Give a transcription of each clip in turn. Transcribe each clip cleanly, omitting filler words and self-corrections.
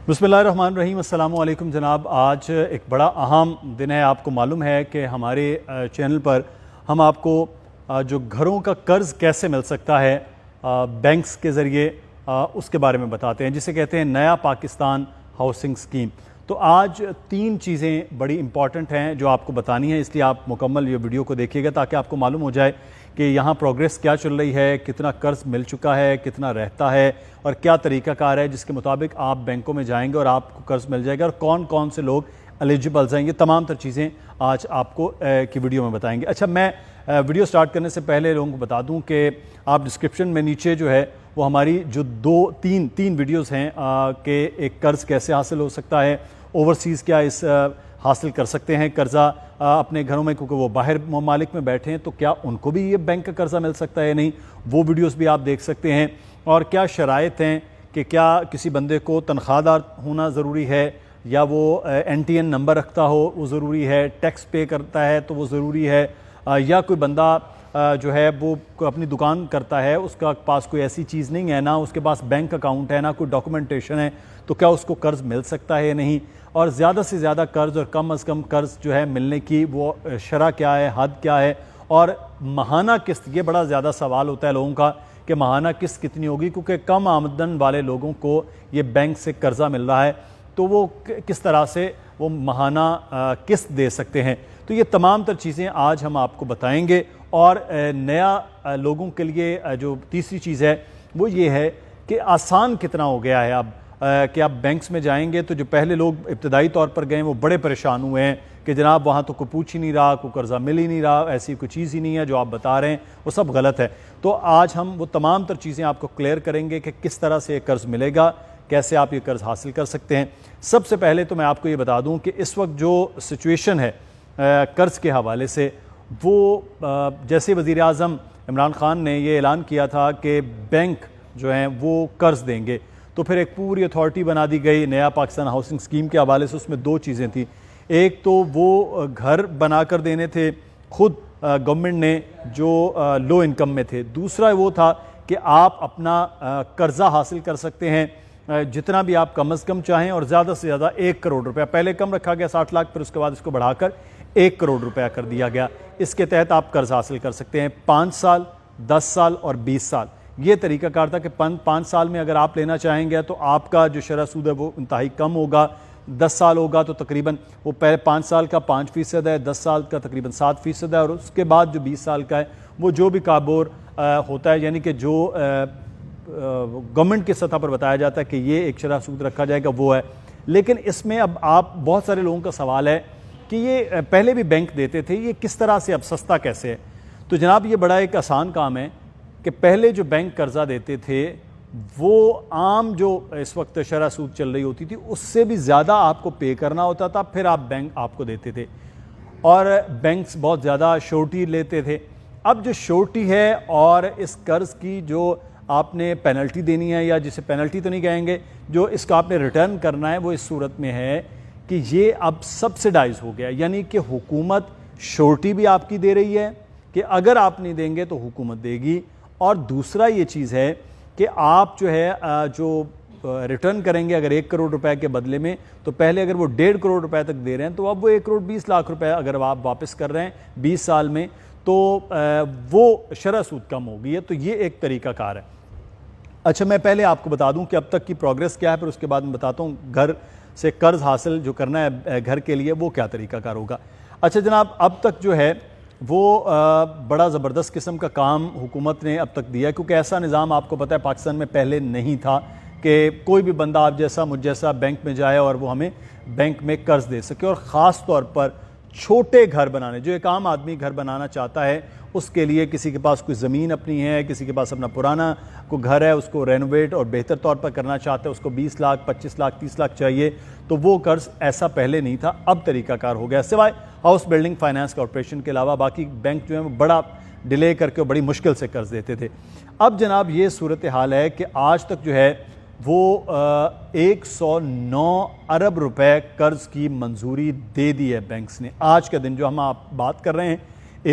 बिस्मिल्लाहिर्रहमानिर्रहीम। अस्सलामु अलैकुम जनाब। आज एक बड़ा अहम दिन है। आपको मालूम है कि हमारे चैनल पर हम आपको जो घरों का कर्ज़ कैसे मिल सकता है बैंक्स के ज़रिए उसके बारे में बताते हैं, जिसे कहते हैं नया पाकिस्तान हाउसिंग स्कीम। तो आज तीन चीज़ें बड़ी इंपॉर्टेंट हैं जो आपको बतानी है, इसलिए आप मुकम्मल ये वीडियो को देखिएगा ताकि आपको मालूम हो जाए कि यहाँ प्रोग्रेस क्या चल रही है, कितना कर्ज़ मिल चुका है, कितना रहता है और क्या तरीक़ाकार है जिसके मुताबिक आप बैंकों में जाएंगे और आपको कर्ज़ मिल जाएगा और कौन कौन से लोग एलिजिबल्स हैं। ये तमाम तर चीज़ें आज आपको की वीडियो में बताएंगे। अच्छा, मैं वीडियो स्टार्ट करने से पहले लोगों को बता दूं कि आप डिस्क्रिप्शन में नीचे जो है वो हमारी जो तीन वीडियोस हैं कि एक कर्ज़ कैसे हासिल हो सकता है, ओवरसीज़ क्या इस हासिल कर सकते हैं कर्ज़ा अपने घरों में, क्योंकि वो बाहर ममालिक में बैठे हैं तो क्या उनको भी ये बैंक का कर्ज़ा मिल सकता है या नहीं, वो वीडियोस भी आप देख सकते हैं। और क्या शराइत हैं कि क्या किसी बंदे को तनख्वाहदार होना ज़रूरी है या वो NTN नंबर रखता हो वो ज़रूरी है, टैक्स पे करता है तो वो ज़रूरी है, या कोई बंदा जो है वो अपनी दुकान करता है, उसका पास कोई ऐसी चीज़ नहीं है, ना उसके पास बैंक अकाउंट है, ना कोई डॉक्यूमेंटेशन है, तो क्या उसको कर्ज़ मिल सकता है या नहीं। और ज़्यादा से ज़्यादा कर्ज़ और कम अज़ कम कर्ज़ जो है मिलने की वो शरह क्या है, हद क्या है, और माहाना किस्त, ये बड़ा ज़्यादा सवाल होता है लोगों का कि माहाना किस्त कितनी होगी, क्योंकि कम आमदन वाले लोगों को ये बैंक से कर्ज़ा मिल रहा है तो वो किस तरह से वो माहाना किस्त दे सकते हैं। तो ये तमाम तर चीज़ें आज हम आपको बताएंगे। और नया लोगों के लिए जो तीसरी चीज़ है वो ये है कि आसान कितना हो गया है अब कि आप बैंक्स में जाएंगे तो जो पहले लोग इब्तदाई तौर पर गए वो बड़े परेशान हुए हैं कि जनाब वहाँ तो कोई पूछ ही नहीं रहा, कोई कर्ज़ा मिल ही नहीं रहा, ऐसी कोई चीज़ ही नहीं है, जो आप बता रहे हैं वो सब गलत है। तो आज हम वो तमाम तर चीज़ें आपको क्लियर करेंगे कि किस तरह से ये कर्ज़ मिलेगा, कैसे आप ये कर्ज़ हासिल कर सकते हैं। सबसे पहले तो मैं आपको ये बता दूं कि इस वक्त जो सिचुएशन है कर्ज़ के हवाले से, वो जैसे वज़ीर आज़म इमरान ख़ान ने ये ऐलान किया था कि बैंक जो हैं वो कर्ज़ देंगे, तो फिर एक पूरी अथॉरिटी बना दी गई नया पाकिस्तान हाउसिंग स्कीम के हवाले से। उसमें दो चीज़ें थी, एक तो वो घर बना कर देने थे खुद गवर्नमेंट ने जो लो इनकम में थे, दूसरा वो था कि आप अपना कर्ज़ा हासिल कर सकते हैं जितना भी आप कम अज़ कम चाहें और ज़्यादा से ज़्यादा 1 करोड़ रुपया। पहले कम रखा गया 60 लाख, फिर उसके बाद इसको बढ़ाकर 1 करोड़ रुपया कर दिया गया। इसके तहत आप कर्ज़ हासिल कर सकते हैं 5 साल, 10 साल और 20 साल। ये तरीक़ाकार था कि 5 साल में अगर आप लेना चाहेंगे तो आपका जो शरह सूद है वो इंतहाई कम होगा, 10 साल होगा तो तकरीबन वो पहले 5 साल का 5% है, 10 साल का तकरीबन 7% है, और उसके बाद जो 20 साल का है वो जो भी काबोर होता है, यानी कि जो गवर्नमेंट की सतह पर बताया जाता है कि ये एक शरह सूद रखा जाएगा वो है। लेकिन इसमें अब आप बहुत सारे लोगों का सवाल है कि ये पहले भी बैंक देते थे, ये किस तरह से अब सस्ता कैसे है। तो जनाब ये बड़ा एक आसान काम है कि पहले जो बैंक कर्ज़ा देते थे वो आम जो इस वक्त शरह सूद चल रही होती थी उससे भी ज़्यादा आपको पे करना होता था, फिर आप बैंक आपको देते थे, और बैंक्स बहुत ज़्यादा श्योरिटी लेते थे। अब जो श्योरिटी है और इस कर्ज़ की जो आपने पेनल्टी देनी है, या जिसे पेनल्टी तो नहीं कहेंगे, जो इसका आपने रिटर्न करना है, वो इस सूरत में है कि ये अब सब्सिडाइज हो गया, यानी कि हुकूमत श्योरिटी भी आपकी दे रही है कि अगर आप नहीं देंगे तो हुकूमत देगी, और दूसरा ये चीज़ है कि आप जो है जो रिटर्न करेंगे अगर 1 करोड़ रुपए के बदले में, तो पहले अगर वो 1.5 करोड़ रुपए तक दे रहे हैं तो अब वो 1 करोड़ 20 लाख रुपए अगर आप वापस कर रहे हैं 20 साल में, तो वो शरह सूद कम हो गई है। तो ये एक तरीक़ाकार है। अच्छा, मैं पहले आपको बता दूं कि अब तक की प्रोग्रेस क्या है, फिर उसके बाद मैं बताता हूँ घर से कर्ज़ हासिल जो करना है घर के लिए वो क्या तरीक़ाकार होगा। अच्छा जनाब, अब तक जो है वो बड़ा ज़बरदस्त किस्म का काम हुकूमत ने अब तक दिया, क्योंकि ऐसा निज़ाम आपको पता है पाकिस्तान में पहले नहीं था कि कोई भी बंदा आप जैसा मुझ जैसा बैंक में जाए और वो हमें बैंक में कर्ज़ दे सके। और ख़ास तौर पर छोटे घर बनाने, जो एक आम आदमी घर बनाना चाहता है उसके लिए, किसी के पास कोई ज़मीन अपनी है, किसी के पास अपना पुराना कोई घर है, उसको रेनोवेट और बेहतर तौर पर करना चाहता है, उसको 20 लाख 25 लाख 30 लाख चाहिए, तो वो कर्ज़ ऐसा पहले नहीं था, अब तरीक़ाकार हो गया। सिवाय हाउस बिल्डिंग फाइनेंस कॉरपोरेशन के अलावा बाकी बैंक जो है वो बड़ा डिले करके और बड़ी मुश्किल से कर्ज़ देते थे। अब जनाब ये सूरत हाल है कि आज तक जो है वो 109 अरब रुपए कर्ज़ की मंजूरी दे दी है बैंक्स ने। आज का दिन जो हम आप बात कर रहे हैं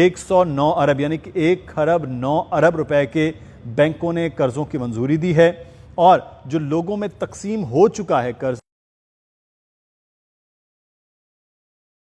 109 अरब यानी कि 1 खरब 9 अरब रुपए के बैंकों ने कर्ज़ों की मंजूरी दी है, और जो लोगों में तकसीम हो चुका है कर्ज़